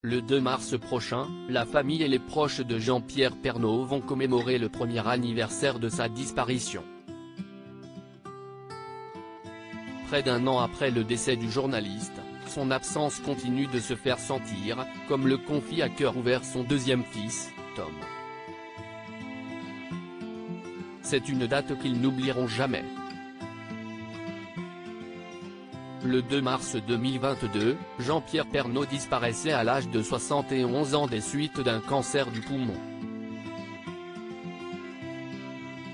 Le 2 mars prochain, la famille et les proches de Jean-Pierre Pernaut vont commémorer le premier anniversaire de sa disparition. Près d'un an après le décès du journaliste, son absence continue de se faire sentir, comme le confie à cœur ouvert son deuxième fils, Tom. C'est une date qu'ils n'oublieront jamais. Le 2 mars 2022, Jean-Pierre Pernaut disparaissait à l'âge de 71 ans des suites d'un cancer du poumon.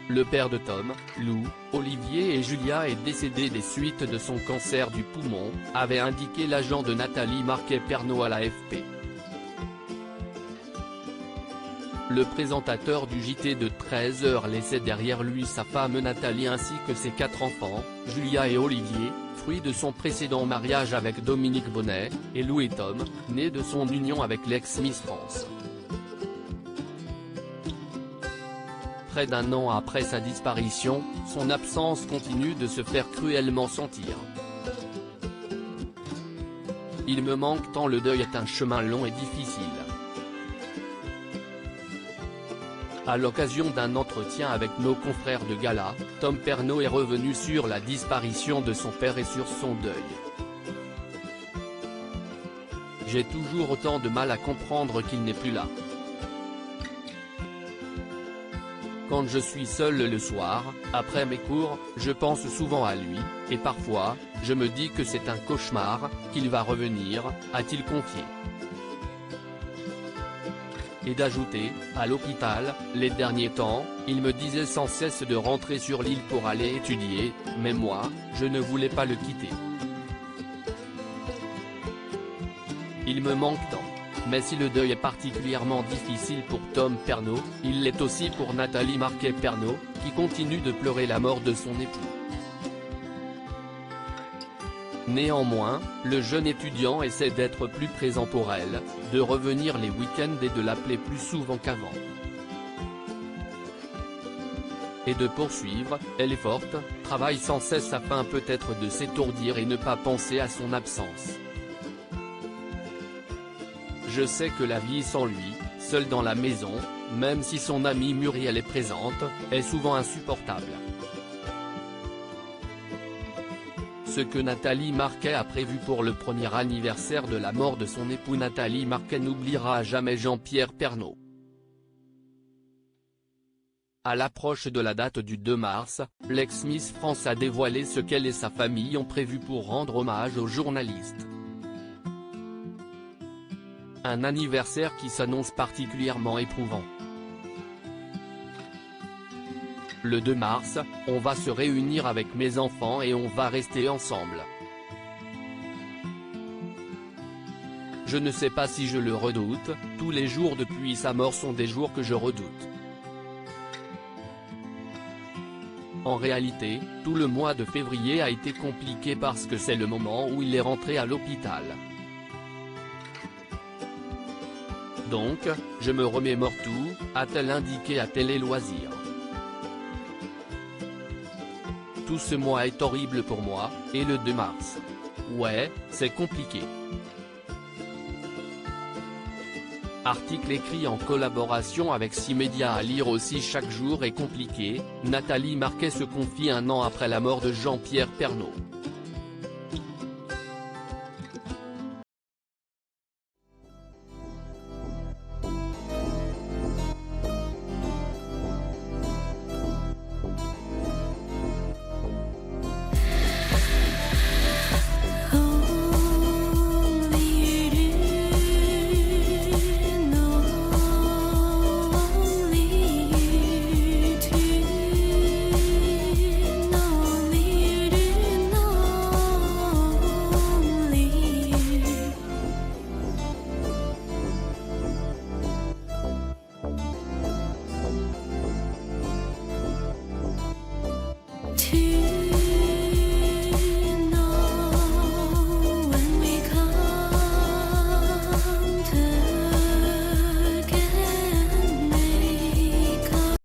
Le père de Tom, Lou, Olivier et Julia est décédé des suites de son cancer du poumon, avait indiqué l'agent de Nathalie Marquet-Pernaut à l'AFP. Le présentateur du JT de 13h laissait derrière lui sa femme Nathalie ainsi que ses 4 enfants, Julia et Olivier, fruits de son précédent mariage avec Dominique Bonnet, et Lou et Tom, nés de son union avec l'ex-Miss France. Près d'un an après sa disparition, son absence continue de se faire cruellement sentir. Il me manque tant, le deuil est un chemin long et difficile. À l'occasion d'un entretien avec nos confrères de Gala, Tom Pernaut est revenu sur la disparition de son père et sur son deuil. J'ai toujours autant de mal à comprendre qu'il n'est plus là. Quand je suis seul le soir, après mes cours, je pense souvent à lui, et parfois, je me dis que c'est un cauchemar, qu'il va revenir, a-t-il confié. Et d'ajouter, à l'hôpital, les derniers temps, il me disait sans cesse de rentrer sur l'île pour aller étudier, mais moi, je ne voulais pas le quitter. Il me manque tant. Mais si le deuil est particulièrement difficile pour Tom Pernaut, il l'est aussi pour Nathalie Marquet-Pernaut, qui continue de pleurer la mort de son époux. Néanmoins, le jeune étudiant essaie d'être plus présent pour elle, de revenir les week-ends et de l'appeler plus souvent qu'avant. Et de poursuivre, elle est forte, travaille sans cesse afin peut-être de s'étourdir et ne pas penser à son absence. Je sais que la vie sans lui, seul dans la maison, même si son amie Muriel est présente, est souvent insupportable. Ce que Nathalie Marquet a prévu pour le premier anniversaire de la mort de son époux. Nathalie Marquet n'oubliera jamais Jean-Pierre Pernaut. À l'approche de la date du 2 mars, l'ex-Miss France a dévoilé ce qu'elle et sa famille ont prévu pour rendre hommage au journaliste. Un anniversaire qui s'annonce particulièrement éprouvant. Le 2 mars, on va se réunir avec mes enfants et on va rester ensemble. Je ne sais pas si je le redoute, tous les jours depuis sa mort sont des jours que je redoute. En réalité, tout le mois de février a été compliqué parce que c'est le moment où il est rentré à l'hôpital. Donc, je me remémore tout, a-t-elle indiqué à Télé Loisirs. Tout ce mois est horrible pour moi, et le 2 mars. Ouais, c'est compliqué. Article écrit en collaboration avec 6 médias à lire aussi. Chaque jour est compliqué, Nathalie Marquet se confie un an après la mort de Jean-Pierre Pernaut.